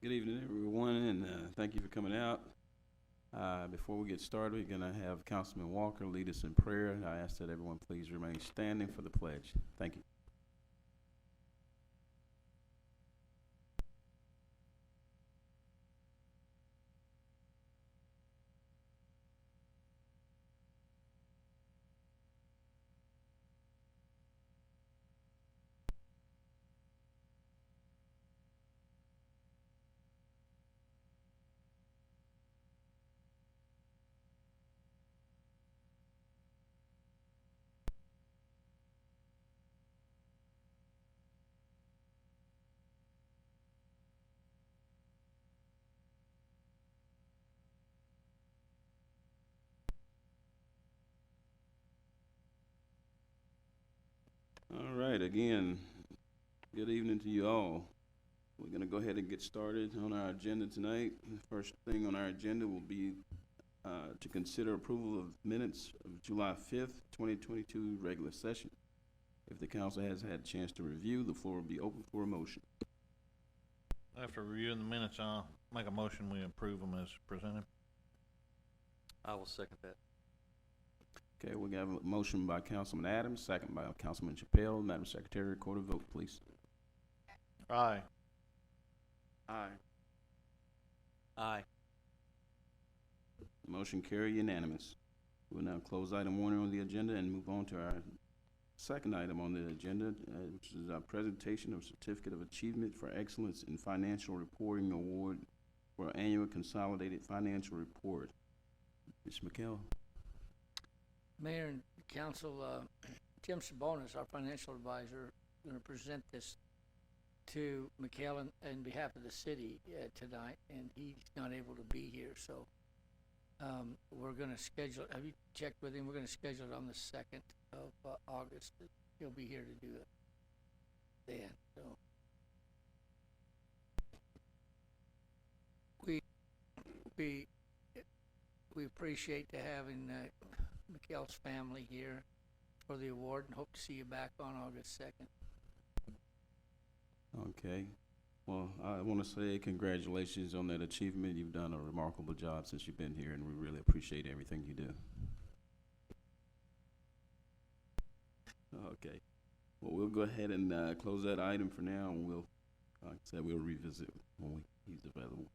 Good evening, everyone, and thank you for coming out. Before we get started, we're going to have Councilman Walker lead us in prayer. I ask that everyone please remain standing for the pledge. Thank you. All right, again, good evening to you all. We're going to go ahead and get started on our agenda tonight. The first thing on our agenda will be to consider approval of minutes of July 5th, 2022 regular session. If the council has had a chance to review, the floor will be open for a motion. After reviewing the minutes, I'll make a motion we approve them as presented. I will second that. Okay, we have a motion by Councilman Adams, second by Councilman Chappelle. Madam Secretary, record a vote, please. Aye. Aye. Aye. Motion carry unanimous. We'll now close item 1 on the agenda and move on to our second item on the agenda, which is our presentation of Certificate of Achievement for Excellence in Financial Reporting Award for Annual Consolidated Financial Report. Ms. McKell. Mayor and Council, Jim Sabonis, our financial advisor, going to present this to McKellen on behalf of the city tonight, and he's not able to be here, so we're going to schedule. Have you checked with him? We're going to schedule it on the 2nd of August. He'll be here to do it then. So we appreciate having McKell's family here for the award, and hope to see you back on August 2nd. Okay. Well, I want to say congratulations on that achievement. You've done a remarkable job since you've been here, and we really appreciate everything you do. Okay. Well, we'll go ahead and close that item for now, and we'll, like I said, we'll revisit when he's available.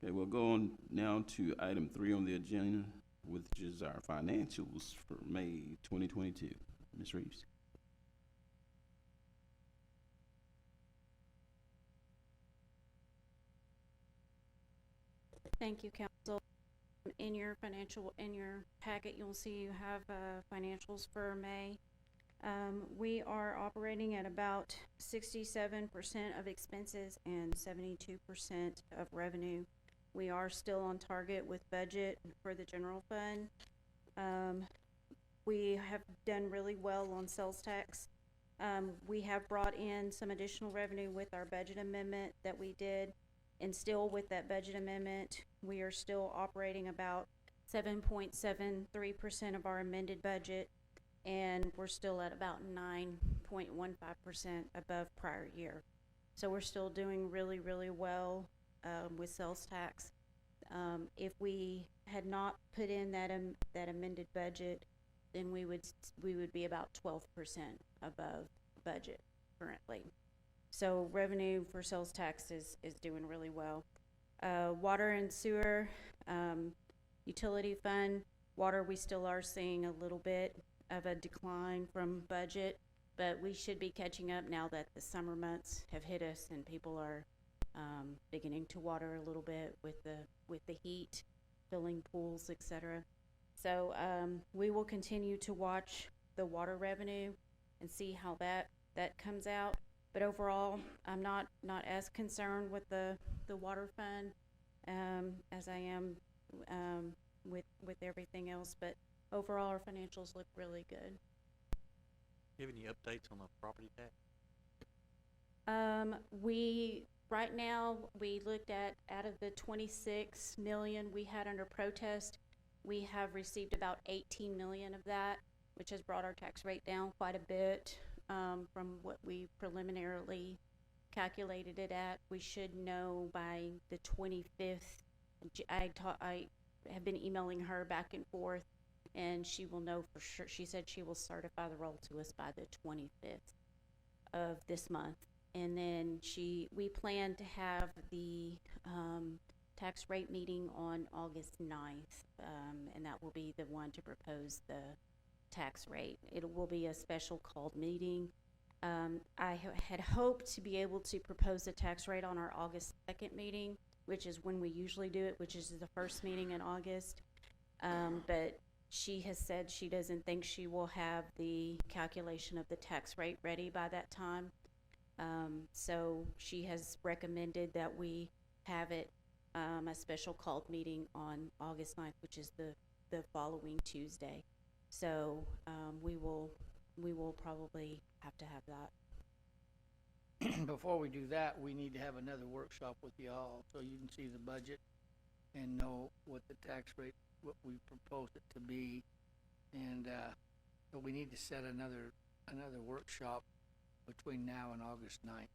Okay, we'll go on now to item 3 on the agenda, which is our financials for May 2022. Ms. Reeves. Thank you, Council. In your packet, you'll see you have financials for May. We are operating at about 67% of expenses and 72% of revenue. We are still on target with budget for the general fund. We have done really well on sales tax. We have brought in some additional revenue with our budget amendment that we did, and still with that budget amendment, we are still operating about 7.73% of our amended budget, and we're still at about 9.15% above prior year. So we're still doing really, really well with sales tax. If we had not put in that amended budget, then we would be about 12% above budget currently. So revenue for sales tax is doing really well. Water and sewer, utility fund, water, we still are seeing a little bit of a decline from budget, but we should be catching up now that the summer months have hit us and people are beginning to water a little bit with the heat, filling pools, etc. So we will continue to watch the water revenue and see how that comes out. But overall, I'm not as concerned with the water fund as I am with everything else. But overall, our financials look really good. Do you have any updates on the property tax? Right now, we looked at, out of the 26 million we had under protest, we have received about 18 million of that, which has brought our tax rate down quite a bit from what we preliminarily calculated it at. We should know by the 25th. I have been emailing her back and forth, and she will know for sure. She said she will certify the roll to us by the 25th of this month. And then we plan to have the tax rate meeting on August 9th, and that will be the one to propose the tax rate. It will be a special called meeting. I had hoped to be able to propose the tax rate on our August 2nd meeting, which is when we usually do it, which is the first meeting in August. But she has said she doesn't think she will have the calculation of the tax rate ready by that time. So she has recommended that we have it, a special called meeting on August 9th, which is the following Tuesday. So, we will probably have to have that. Before we do that, we need to have another workshop with y'all, so you can see the budget and know what the tax rate, what we propose it to be. And, but we need to set another workshop between now and August 9th.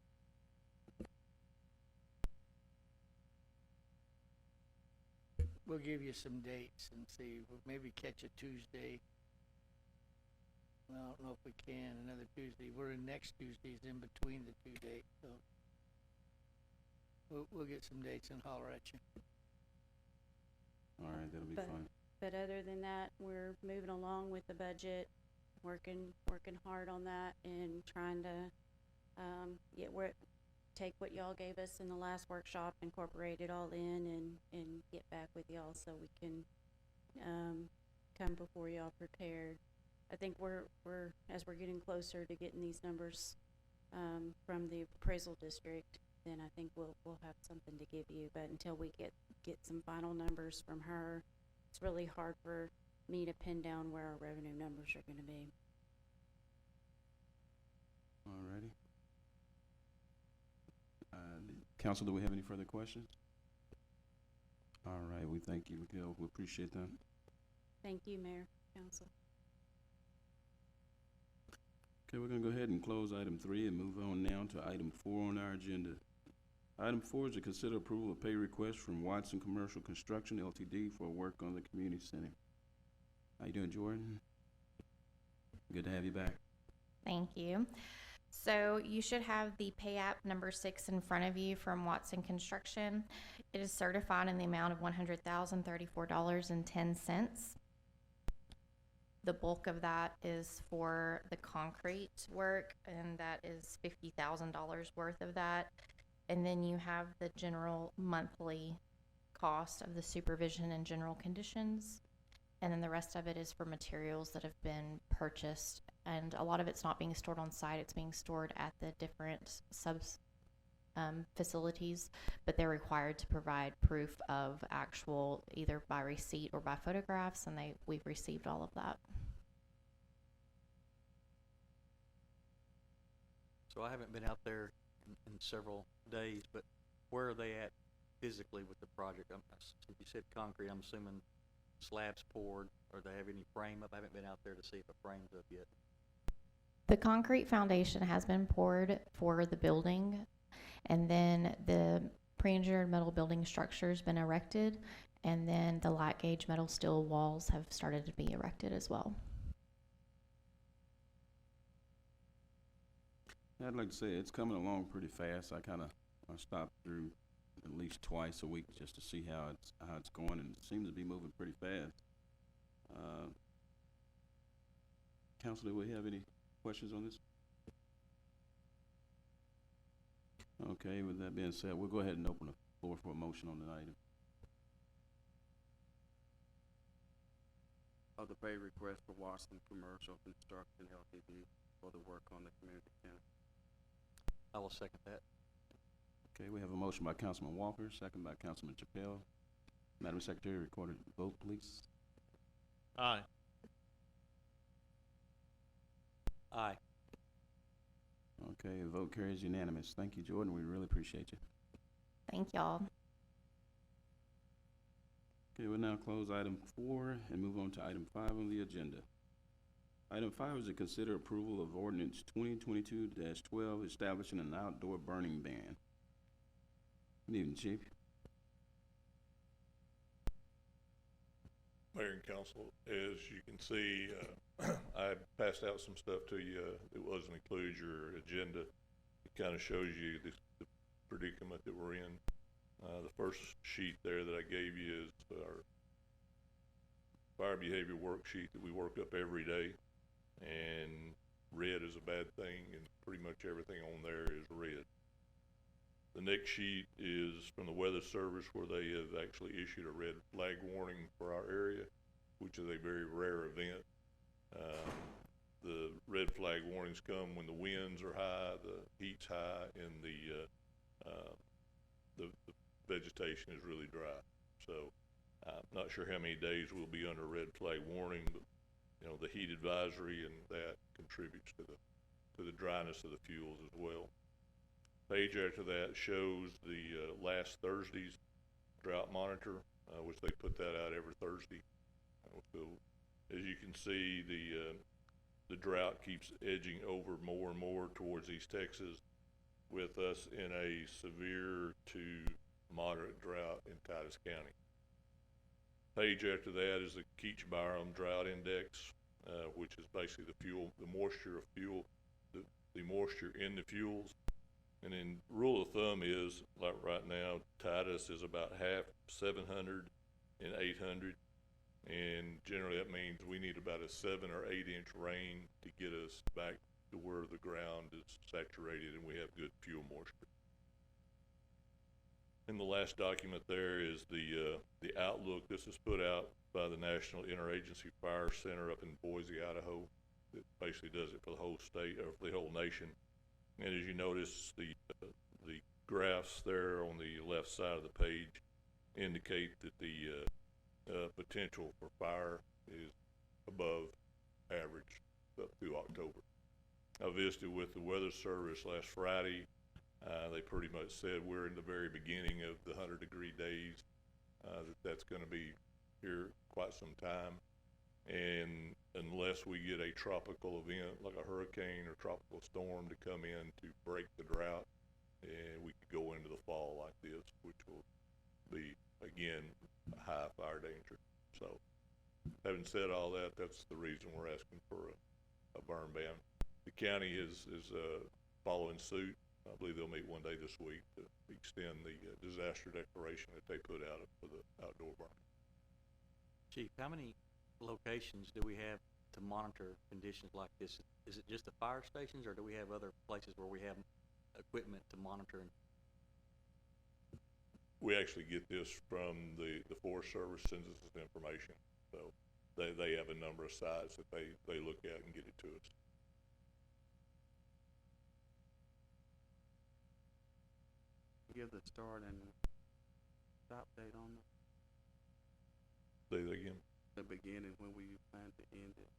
We'll give you some dates and see, we'll maybe catch a Tuesday. Well, I don't know if we can, another Tuesday. We're in next Tuesdays in between the two dates, so we'll get some dates and holler at you. All right, that'll be But- fine. But other than that, we're moving along with the budget, working hard on that and trying to, take what y'all gave us in the last workshop, incorporate it all in and get back with y'all so we can, come before y'all prepared. I think as we're getting closer to getting these numbers, from the appraisal district, then I think we'll have something to give you. But until we get some final numbers from her, it's really hard for me to pin down where our revenue numbers are gonna be. All righty. Council, do we have any further questions? All right, we thank you, Miguel. We appreciate that. Thank you, Mayor, Council. Okay, we're gonna go ahead and close item 3 and move on now to item 4 on our agenda. Item 4 is to consider approval of pay request from Watson Commercial Construction Ltd. for work on the community center. How you doing, Jordan? Good to have you back. Thank you. So you should have the pay app number 6 in front of you from Watson Construction. It is certified in the amount of $100,034.10. The bulk of that is for the concrete work, and that is $50,000 worth of that. And then you have the general monthly cost of the supervision and general conditions. And then the rest of it is for materials that have been purchased. And a lot of it's not being stored on site, it's being stored at the different facilities, but they're required to provide proof of actual, either by receipt or by photographs, and we've received all of that. So I haven't been out there in several days, but where are they at physically with the project? Since you said concrete, I'm assuming slabs poured, or they have any frame up? I haven't been out there to see if a frame's up yet. The concrete foundation has been poured for the building, and then the pre-engineered metal building structure has been erected, and then the light gauge metal steel walls have started to be erected as well. I'd like to say it's coming along pretty fast. I stop through at least twice a week just to see how it's going, and it seems to be moving pretty fast. Council, do we have any questions on this? Okay, with that being said, we'll go ahead and open the floor for a motion on the item. Of the pay request for Watson Commercial Construction Ltd. for the work on the community center. I will second that. Okay, we have a motion by Councilman Walker, second by Councilman Chappelle. Madam Secretary, record a vote, please. Aye. Aye. Okay, the vote carries unanimous. Thank you, Jordan. We really appreciate you. Thank y'all. Okay, we'll now close item 4 and move on to item 5 on the agenda. Item 5 is to consider approval of ordinance 2022-12 establishing an outdoor burning ban. Good evening, Chief. Mayor and council, as you can see, I passed out some stuff to you. It wasn't included your agenda. It kind of shows you the predicament that we're in. The first sheet there that I gave you is our fire behavior worksheet that we work up every day. And red is a bad thing, and pretty much everything on there is red. The next sheet is from the Weather Service, where they have actually issued a red flag warning for our area, which is a very rare event. The red flag warnings come when the winds are high, the heat's high, and the vegetation is really dry. So I'm not sure how many days we'll be under red flag warning, but you know, the heat advisory and that contributes to the dryness of the fuels as well. Page after that shows the last Thursday's drought monitor, which they put that out every Thursday. So as you can see, the drought keeps edging over more and more towards East Texas, with us in a severe to moderate drought in Titus County. Page after that is the Keach Byram Drought Index, which is basically the moisture of fuel, the moisture in the fuels. And then rule of thumb is, like right now, Titus is about half 700 and 800. And generally that means we need about a 7 or 8 inch rain to get us back to where the ground is saturated and we have good fuel moisture. And the last document there is the outlook. This is put out by the National Interagency Fire Center up in Boise, Idaho. It basically does it for the whole state, or for the whole nation. And as you notice, the graphs there on the left side of the page indicate that the potential for fire is above average up through October. I visited with the Weather Service last Friday. They pretty much said we're in the very beginning of the 100-degree days, that's going to be here quite some time. And unless we get a tropical event like a hurricane or tropical storm to come in to break the drought, and we could go into the fall like this, which will be, again, high fire danger. So having said all that, that's the reason we're asking for a burn ban. The county is following suit. I believe they'll meet one day this week to extend the disaster declaration that they put out for the outdoor burn. Chief, how many locations do we have to monitor conditions like this? Is it just the fire stations, or do we have other places where we have equipment to monitor? We actually get this from the Forest Service, sends us this information. So they have a number of sites that they look at and get it to us. Give the start and stop date on Say that again. the beginning, when we plan to end it.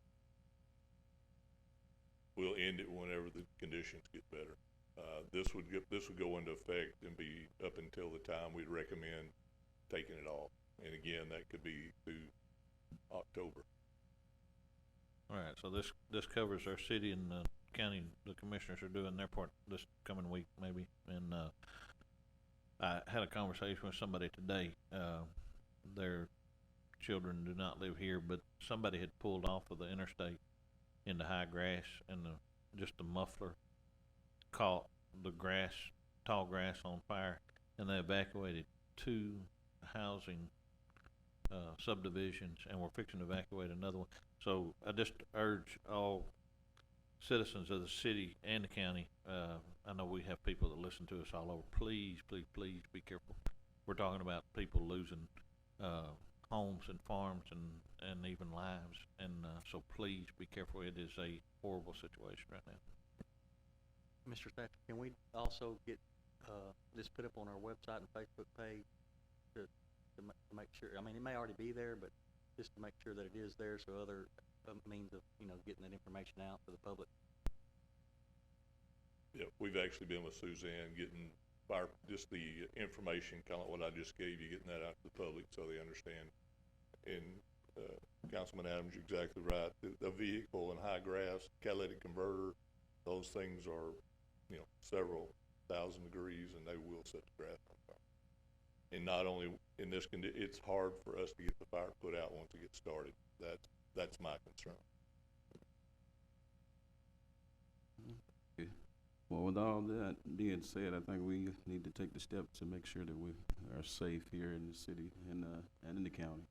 We'll end it whenever the conditions get better. This would go into effect and be up until the time we'd recommend taking it off. And again, that could be through October. All right, so this covers our city and the county. The commissioners are doing their part this coming week, maybe. And I had a conversation with somebody today. Their children do not live here, but somebody had pulled off of the interstate into high grass, and just the muffler caught the grass, tall grass, on fire, and they evacuated 2 housing subdivisions, and we're fixing to evacuate another one. So I just urge all citizens of the city and the county, I know we have people that listen to us all over, please, please, please be careful. We're talking about people losing homes and farms and even lives, and so please be careful. It is a horrible situation right now. Mr. Thatcher, can we also get this put up on our website and Facebook page to make sure? I mean, it may already be there, but just to make sure that it is there, so other means of getting that information out to the public. Yeah, we've actually been with Suzanne getting just the information, kind of what I just gave you, getting that out to the public so they understand. And Councilman Adams, you're exactly right. The vehicle and high grass, catalytic converter, those things are, you know, several thousand degrees, and they will set the grass on fire. And not only in this it's hard for us to get the fire put out once it gets started. That's my concern. Well, with all that being said, I think we need to take the steps to make sure that we are safe here in the city and in the county.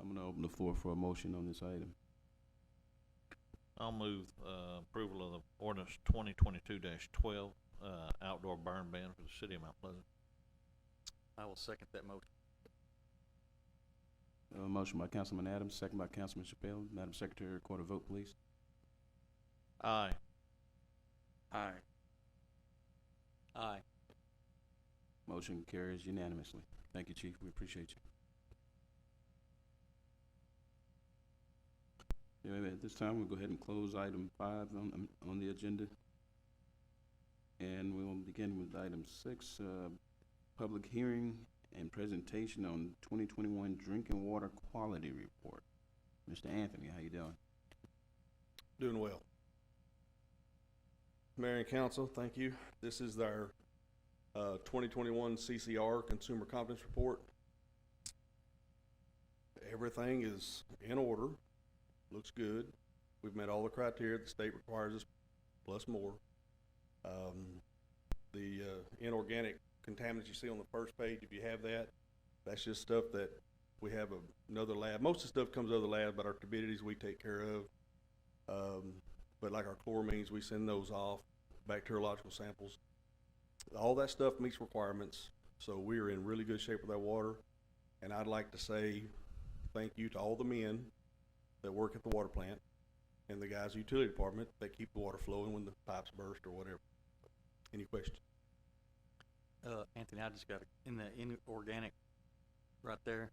I'm gonna open the floor for a motion on this item. I'll move, approval of the ordinance 2022-12, outdoor burn ban for the city of Mount Pleasant. I will second that motion. Motion by Councilman Adams, second by Councilman Chappelle. Madam Secretary, record a vote, please. Aye. Aye. Aye. Motion carries unanimously. Thank you, Chief. We appreciate you. Yeah, at this time, we'll go ahead and close item 5 on the agenda. And we'll begin with item 6, public hearing and presentation on 2021 Drinking Water Quality Report. Mr. Anthony, how you doing? Doing well. Mayor and Council, thank you. This is our 2021 CCR Consumer Confidence Report. Everything is in order, looks good. We've met all the criteria the state requires us, plus more. The inorganic contaminants you see on the first page, if you have that, that's just stuff that we have another lab. Most of the stuff comes out of the lab, but our turbidities we take care of. But like our chloramines, we send those off, bacteriological samples. All that stuff meets requirements, so we are in really good shape with our water. And I'd like to say thank you to all the men that work at the water plant and the guys in the utility department that keep the water flowing when the pipes burst or whatever. Any questions? Anthony, I just got in the inorganic right there.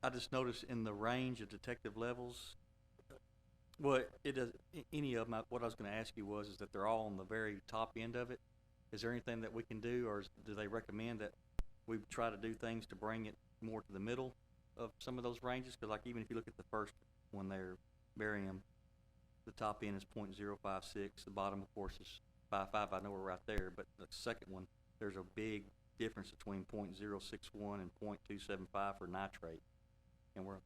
I just noticed in the range of detective levels, well, it does, any of them, what I was gonna ask you is that they're all on the very top end of it. Is there anything that we can do, or do they recommend that we try to do things to bring it more to the middle of some of those ranges? Cause like even if you look at the first one there, barium, the top end is .056, the bottom of course is 5.5, I know we're right there, but the second one, there's a big difference between .061 and .275 for nitrate. And we're,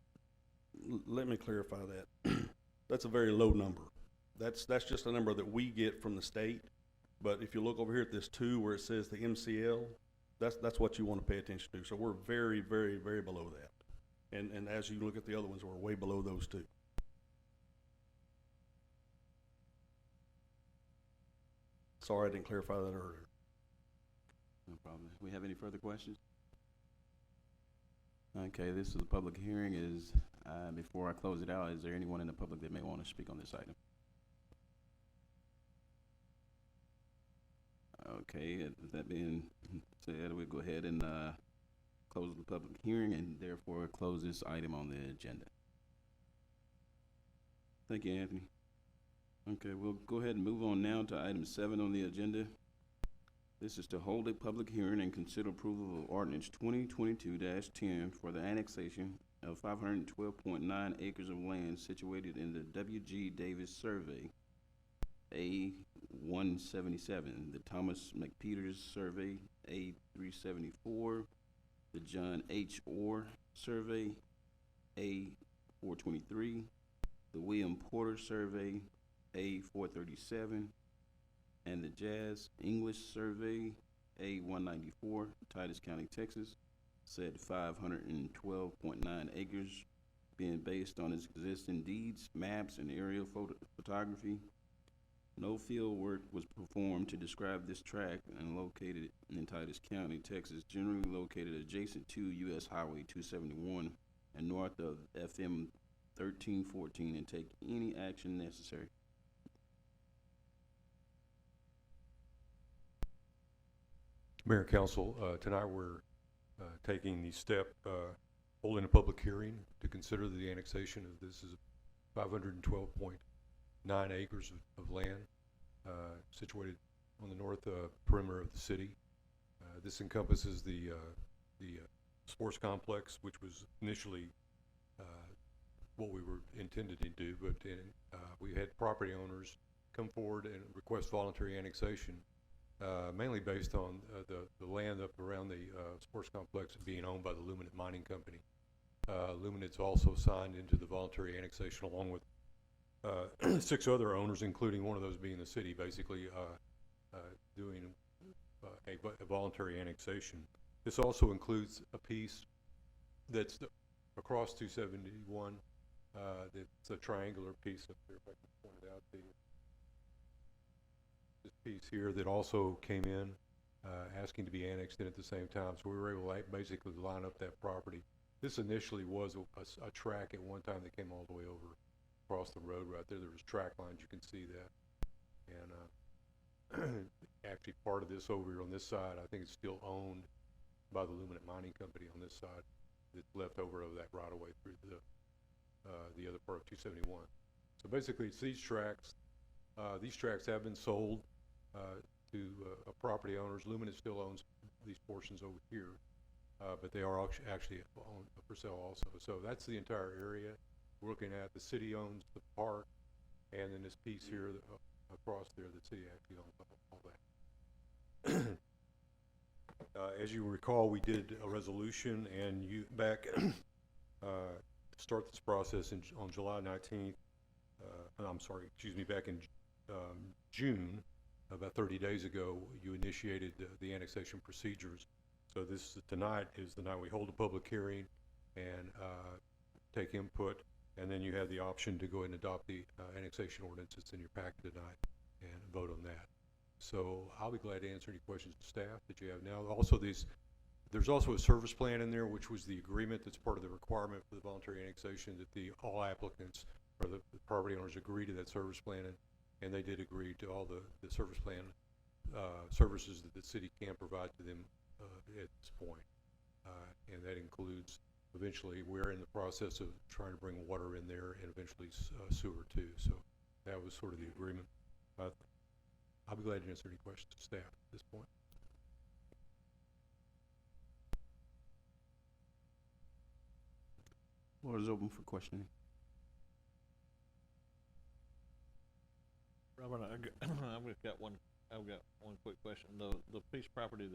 Let me clarify that. That's a very low number. That's just a number that we get from the state. But if you look over here at this 2 where it says the MCL, that's what you want to pay attention to. So we're very, very, very below that. And as you look at the other ones, we're way below those 2. Sorry I didn't clarify that earlier. No problem. We have any further questions? Okay, this is a public hearing. Before I close it out, is there anyone in the public that may want to speak on this item? Okay, with that being said, we'll go ahead and close the public hearing and therefore close this item on the agenda. Thank you, Anthony. Okay, we'll go ahead and move on now to item 7 on the agenda. This is to hold a public hearing and consider approval of ordinance 2022-10 for the annexation of 512.9 acres of land situated in the W.G. Davis Survey, A177, the Thomas McPeters Survey, A374, the John H. Orr Survey, A423, the William Porter Survey, A437, and the Jazz English Survey, A194, Titus County, Texas, said 512.9 acres, being based on its existing deeds, maps, and aerial photography. No field work was performed to describe this tract and located in Titus County, Texas, generally located adjacent to U.S. Highway 271 and north of FM 1314, and take any action necessary. Mayor and Council, tonight we're taking the step, holding a public hearing to consider the annexation of this is 512.9 acres of land situated on the north perimeter of the city. This encompasses the sports complex, which was initially what we were intended to do, but we had property owners come forward and request voluntary annexation, mainly based on the land up around the sports complex being owned by the Luminate Mining Company. Luminate's also signed into the voluntary annexation along with 6 other owners, including one of those being the city, basically doing a voluntary annexation. This also includes a piece that's across 271. That's a triangular piece up there, if I can point it out to you. This piece here that also came in asking to be annexed in at the same time. So we were able to basically line up that property. This initially was a track at one time that came all the way over across the road right there. There was track lines, you can see that. And actually part of this over here on this side, I think it's still owned by the Luminate Mining Company on this side. That's left over of that right away through the other part of 271. So basically it's these tracks. These tracks have been sold to property owners. Luminate still owns these portions over here, but they are actually for sale also. So that's the entire area we're looking at. The city owns the park, and then this piece here across there, the city actually owns all that. As you recall, we did a resolution, and you back to start this process on July 19th. I'm sorry, excuse me, back in June, about 30 days ago, you initiated the annexation procedures. So tonight is the night we hold a public hearing and take input, and then you have the option to go ahead and adopt the annexation ordinance that's in your packet tonight and vote on that. So I'll be glad to answer any questions to staff that you have now. Also, there's also a service plan in there, which was the agreement that's part of the requirement for the voluntary annexation, that all applicants or the property owners agree to that service plan, and they did agree to all the service plan services that the city can provide to them at this point. And that includes, eventually, we're in the process of trying to bring water in there and eventually sewer too. So that was sort of the agreement. I'll be glad to answer any questions to staff at this point. Floor is open for questioning. Robert, I've got one quick question. The piece of property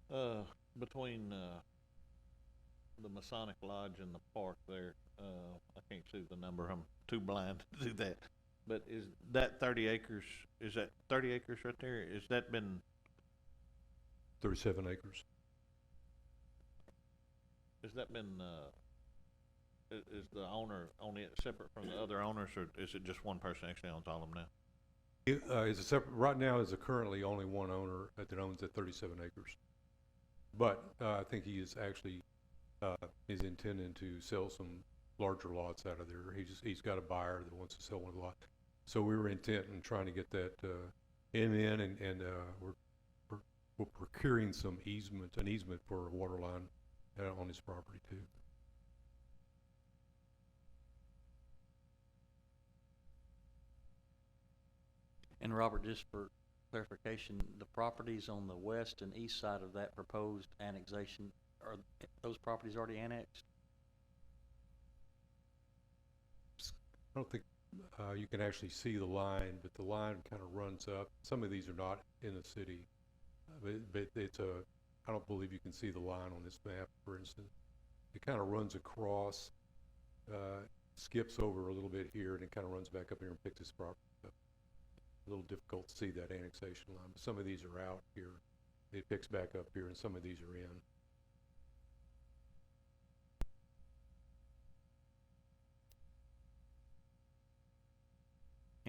that's between the Masonic Lodge and the park there, I can't see the number, I'm too blind to do that. But is that 30 acres, is that 30 acres right there? Is that been 37 acres. is the owner on it separate from the other owners, or is it just one person actually owns all of them now? It's a separate, right now is currently only one owner that owns that 37 acres. But I think he is actually is intending to sell some larger lots out of there. He's got a buyer that wants to sell one lot. So we were intent in trying to get that and we're procuring an easement for a water line on his property too. And Robert, just for clarification, the properties on the west and east side of that proposed annexation, are those properties already annexed? I don't think you can actually see the line, but the line kind of runs up. Some of these are not in the city, but it's I don't believe you can see the line on this map, for instance. It kind of runs across, skips over a little bit here, and it kind of runs back up here and picks its property up. A little difficult to see that annexation line, but some of these are out here. It picks back up here, and some of these are in.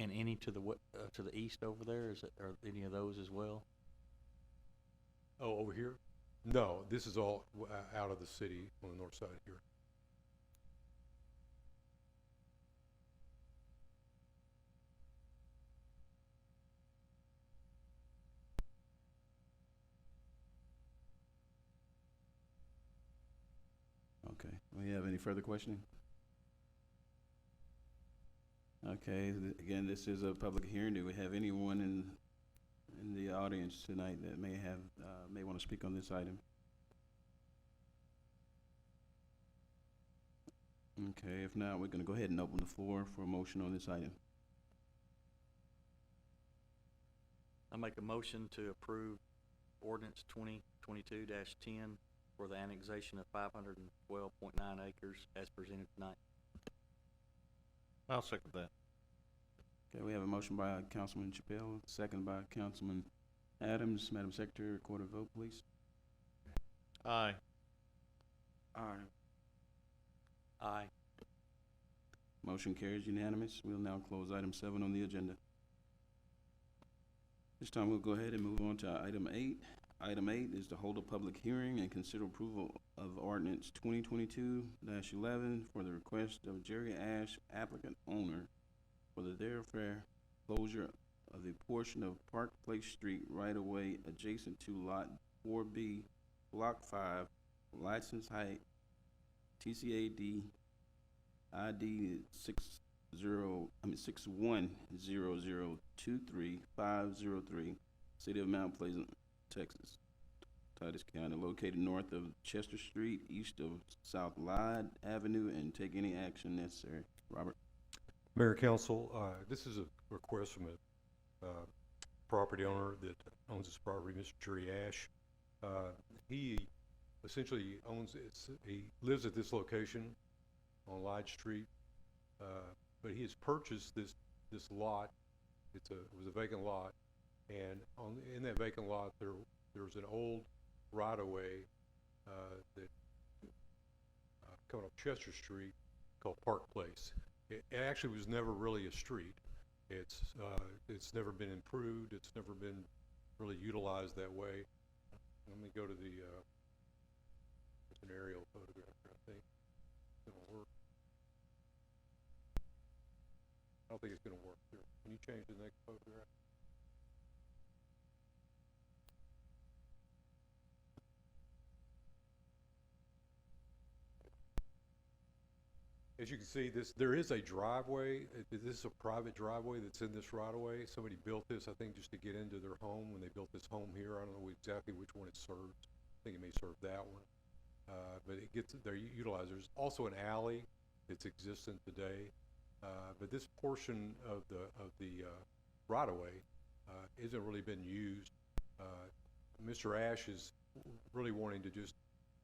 And any to the east over there, are any of those as well? Oh, over here? No, this is all out of the city on the north side here. Okay, we have any further questioning? Okay, again, this is a public hearing. Do we have anyone in the audience tonight that may want to speak on this item? Okay, if not, we're gonna go ahead and open the floor for a motion on this item. I make a motion to approve ordinance 2022-10 for the annexation of 512.9 acres as presented tonight. I'll second that. Okay, we have a motion by Councilman Chappelle, second by Councilman Adams. Madam Secretary, record a vote, please. Aye. Aye. Aye. Motion carries unanimous. We'll now close item 7 on the agenda. This time we'll go ahead and move on to item 8. Item 8 is to hold a public hearing and consider approval of ordinance 2022-11 for the request of Jerry Ash, applicant owner, for the thoroughfare closure of the portion of Park Place Street right-of-way adjacent to Lot 4B, Block 5, license height, TCAD, ID 610023-503, City of Mount Pleasant, Texas. Titus County, located north of Chester Street, east of South Lide Avenue, and take any action necessary. Robert? Mayor, Council, this is a request from a property owner that owns this property, Mr. Jerry Ash. He essentially he lives at this location on Lodge Street, but he has purchased this lot. It was a vacant lot, and in that vacant lot there was an old right-of-way that coming up Chester Street called Park Place. It actually was never really a street. It's never been improved. It's never been really utilized that way. Let me go to the it's an aerial photograph here, I think. It's gonna work. I don't think it's gonna work here. Can you change the next photograph? As you can see, there is a driveway. This is a private driveway that's in this right of way. Somebody built this, I think, just to get into their home when they built this home here. I don't know exactly which one it serves. I think it may serve that one. But they're utilized. There's also an alley that's existent today. But this portion of the right of way isn't really been used. Mr. Ash is really wanting to just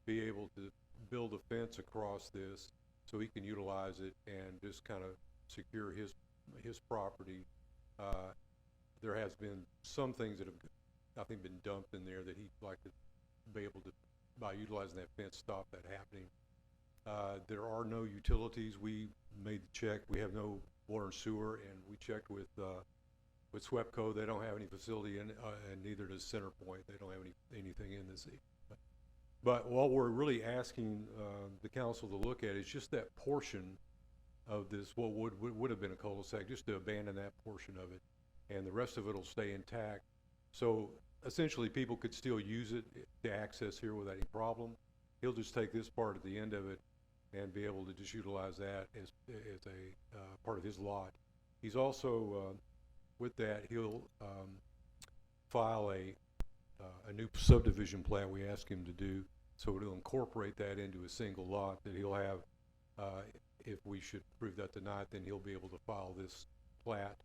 be able to build a fence across this, so he can utilize it and just kind of secure his property. There has been some things that have, I think, been dumped in there that he'd like to be able to, by utilizing that fence, stop that happening. There are no utilities. We made the check. We have no water and sewer, and we checked with SWEPCO. They don't have any facility in, and neither does CenterPoint. They don't have anything in this. But what we're really asking the council to look at is just that portion of this, what would have been a cul-de-sac, just to abandon that portion of it, and the rest of it will stay intact. So essentially, people could still use it to access here without any problem. He'll just take this part at the end of it and be able to just utilize that as a part of his lot. He's also, with that, he'll file a new subdivision plan we ask him to do, so it'll incorporate that into a single lot that he'll have. If we should approve that tonight, then he'll be able to file this plat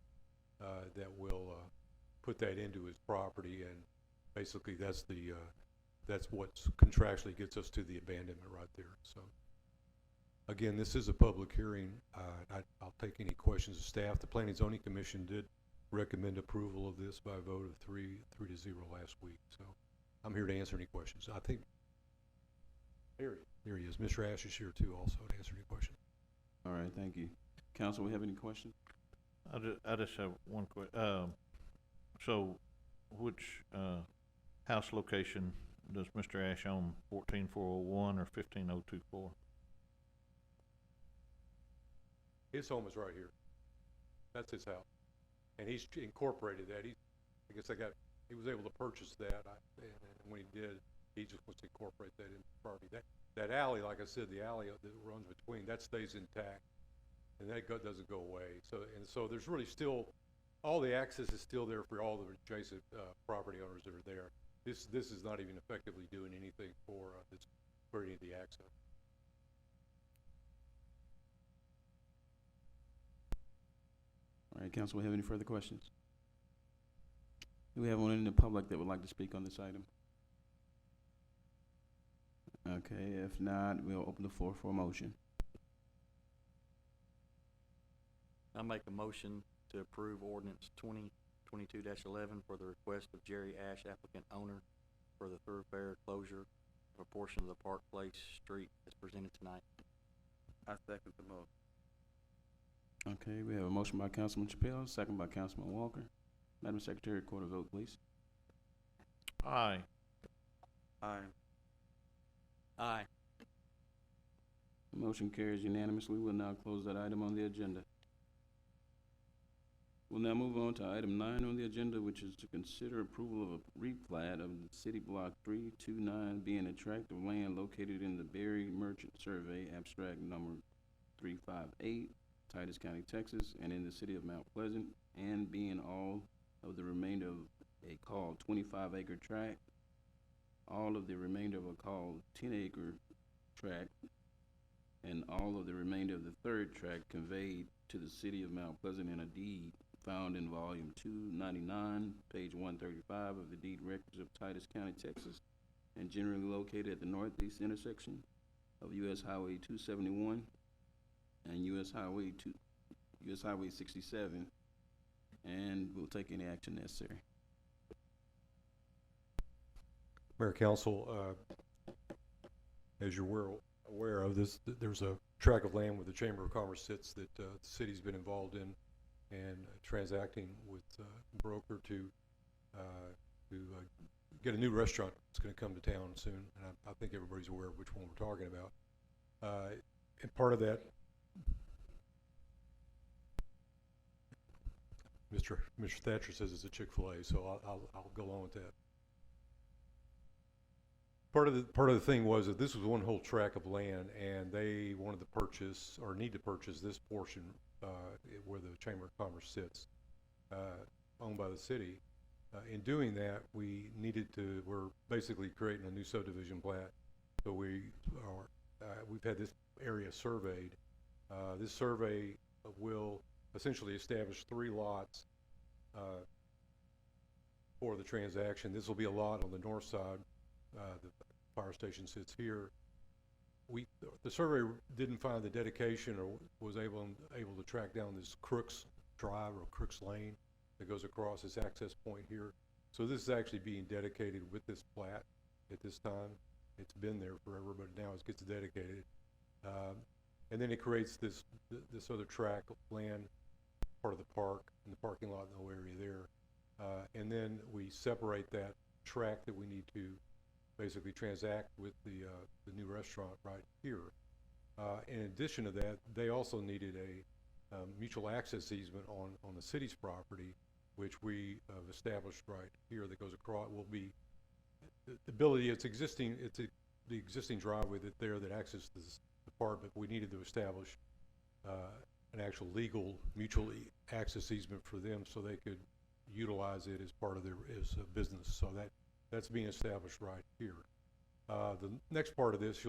that will put that into his property, and basically that's what contractually gets us to the abandonment right there. So again, this is a public hearing. I'll take any questions of staff. The Planning and Zoning Commission did recommend approval of this by a vote of 3-0 last week. So I'm here to answer any questions. I think here he is. Mr. Ash is here too, also, to answer any questions. All right, thank you. Council, we have any questions? I just have one question. So which house location does Mr. Ash own, 14401 or 15024? His home is right here. That's his house. And he's incorporated that. I guess he was able to purchase that, and when he did, he just wants to incorporate that into the property. That alley, like I said, the alley that runs between, that stays intact, and that doesn't go away. So there's really still, all the access is still there for all the adjacent property owners that are there. This is not even effectively doing anything for any of the access. right, council, we have any further questions? Do we have anyone in the public that would like to speak on this item? Okay, if not, we'll open the floor for a motion. I make a motion to approve ordinance 2022-11 for the request of Jerry Ash, applicant owner, for the thoroughfare closure of a portion of the Park Place Street as presented tonight. I second the motion. Okay, we have a motion by Councilman Chappelle, second by Councilman Walker. Madam Secretary, record a vote, please. Aye. Aye. Aye. Motion carries unanimously. We'll now close that item on the agenda. We'll now move on to item 9 on the agenda, which is to consider approval of a replat of the City Block 329 being a tract of land located in the Berry Merchant Survey, abstract number 358, Titus County, Texas, and in the City of Mount Pleasant, and being all of the remainder of a called 25-acre tract, all of the remainder of a called 10-acre tract, and all of the remainder of the third tract conveyed to the City of Mount Pleasant in a deed found in volume 299, page 135 of the deed records of Titus County, Texas, and generally located at the northeast intersection of US Highway 271 and US Highway 67, and we'll take any action necessary. Mayor, Council, as you're aware of this, there's a tract of land where the Chamber of Commerce sits that the city's been involved in and transacting with a broker to get a new restaurant that's going to come to town soon, and I think everybody's aware of which one we're talking about. And part of that, Mr. Thatcher says it's a Chick-fil-A, so I'll go along with that. Part of the thing was that this was one whole tract of land, and they wanted to purchase or need to purchase this portion where the Chamber of Commerce sits, owned by the city. In doing that, we're basically creating a new subdivision plat. So we've had this area surveyed. This survey will essentially establish 3 lots for the transaction. This will be a lot on the north side. The fire station sits here. The survey didn't find the dedication or was able to track down this Crooks Drive or Crooks Lane that goes across this access point here. So this is actually being dedicated with this plat at this time. It's been there forever, but now it gets dedicated. And then it creates this other tract of land, part of the park, and the parking lot, no area there. And then we separate that tract that we need to basically transact with the new restaurant right here. In addition to that, they also needed a mutual access easement on the city's property, which we have established right here that goes across. Will be the ability. It's the existing driveway that accesses the park, but we needed to establish an actual legal mutually access easement for them so they could utilize it as part of their business. So that's being established right here. The next part of this,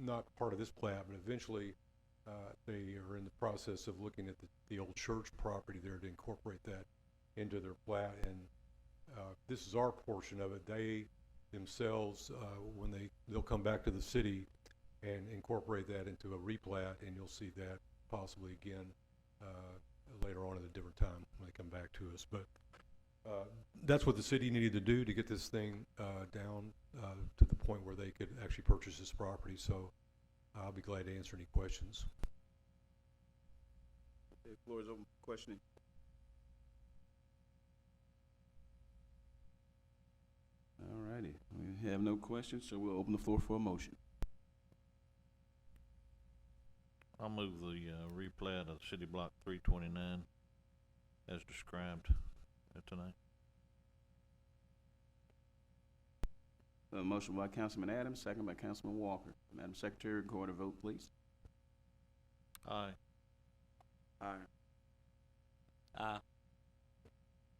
not part of this plat, but eventually they are in the process of looking at the old church property there to incorporate that into their plat. And this is our portion of it. They themselves, when they'll come back to the city and incorporate that into a replat, and you'll see that possibly again later on at a different time when they come back to us. But that's what the city needed to do to get this thing down to the point where they could actually purchase this property. So I'll be glad to answer any questions. Okay, floor is open for questioning. All righty, we have no questions, so we'll open the floor for a motion. I'll move the replat of City Block 329 as described tonight. A motion by Councilman Adams, second by Councilman Walker. Madam Secretary, record a vote, please. Aye. Aye. Aye.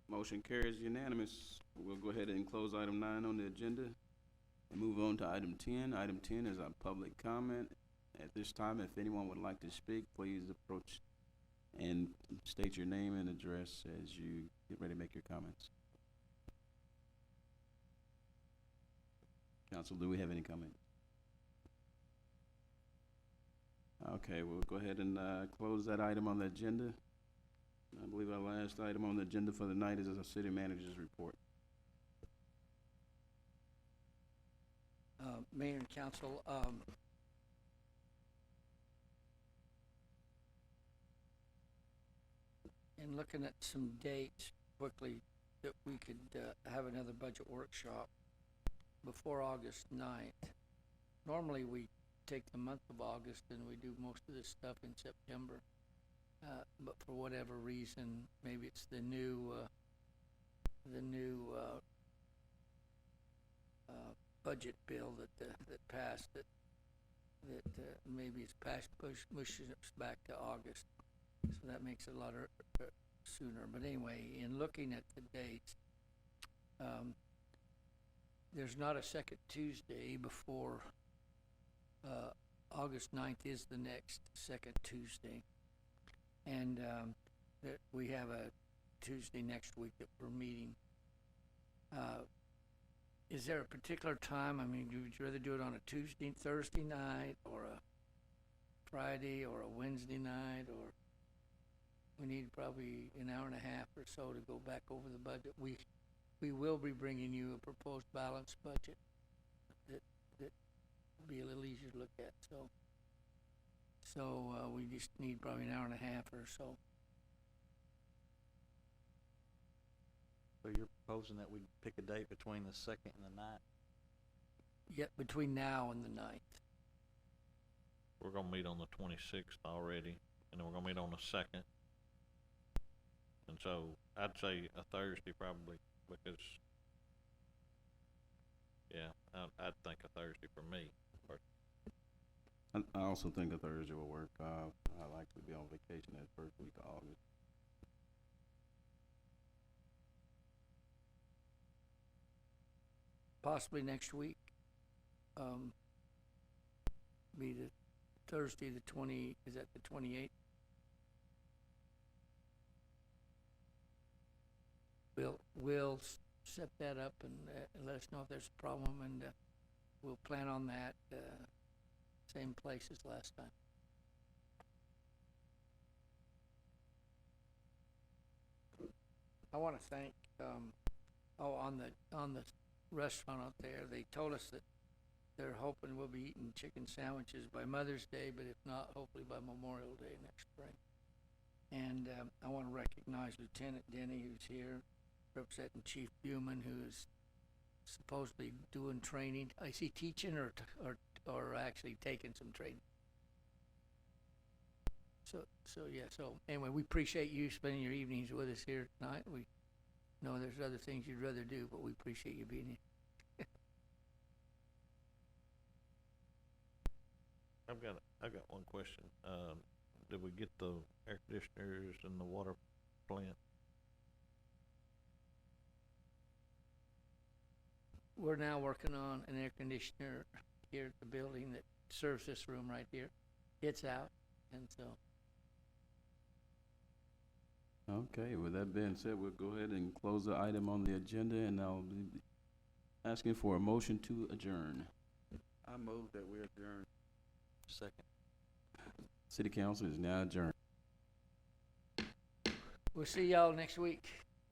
Motion carries unanimous. We'll go ahead and close item 9 on the agenda and move on to item 10. Item 10 is our public comment. At this time, if anyone would like to speak, please approach and state your name and address as you get ready to make your comments. Council, do we have any comments? Okay, we'll go ahead and close that item on the agenda. I believe our last item on the agenda for the night is a city manager's report. Mayor and council, in looking at some dates quickly, that we could have another budget workshop before August 9th. Normally, we take the month of August and we do most of this stuff in September. But for whatever reason, maybe it's the new budget bill that passed, that maybe it's pushes us back to August. So that makes it a lot sooner. But anyway, in looking at the dates, there's not a second Tuesday before August 9th is the next second Tuesday. And that we have a Tuesday next week that we're meeting. Is there a particular time? I mean, would you rather do it on a Tuesday, Thursday night, or a Friday, or a Wednesday night, or we need probably an hour and a half or so to go back over the budget? We will be bringing you a proposed balanced budget that will be a little easier to look at. So we just need probably an hour and a half or so. So you're proposing that we pick a date between the 2nd and the 9th? Yet between now and the 9th. We're gonna meet on the 26th already, and then we're gonna meet on the 2nd. And so I'd say a Thursday probably, because, yeah, I'd think a Thursday for me. I also think a Thursday will work. I'll likely be on vacation that first week of August. Possibly next week. Be the Thursday, the 28th? We'll set that up and let us know if there's a problem, and we'll plan on that, same place as last time. I wanna thank, on the restaurant out there, they told us that they're hoping we'll be eating chicken sandwiches by Mother's Day, but if not, hopefully by Memorial Day next spring. And I want to recognize Lieutenant Denny, who's here, representing Chief Buman, who is supposedly doing training. Is he teaching or actually taking some training? So anyway, we appreciate you spending your evenings with us here tonight. We know there's other things you'd rather do, but we appreciate you being here. I've got one question. Did we get the air conditioners in the water plant? We're now working on an air conditioner here at the building that serves this room right here. It's out, and so. Okay, with that being said, we'll go ahead and close the item on the agenda, and I'll be asking for a motion to adjourn. I move that we adjourn. Second. City Council is now adjourned. We'll see y'all next week.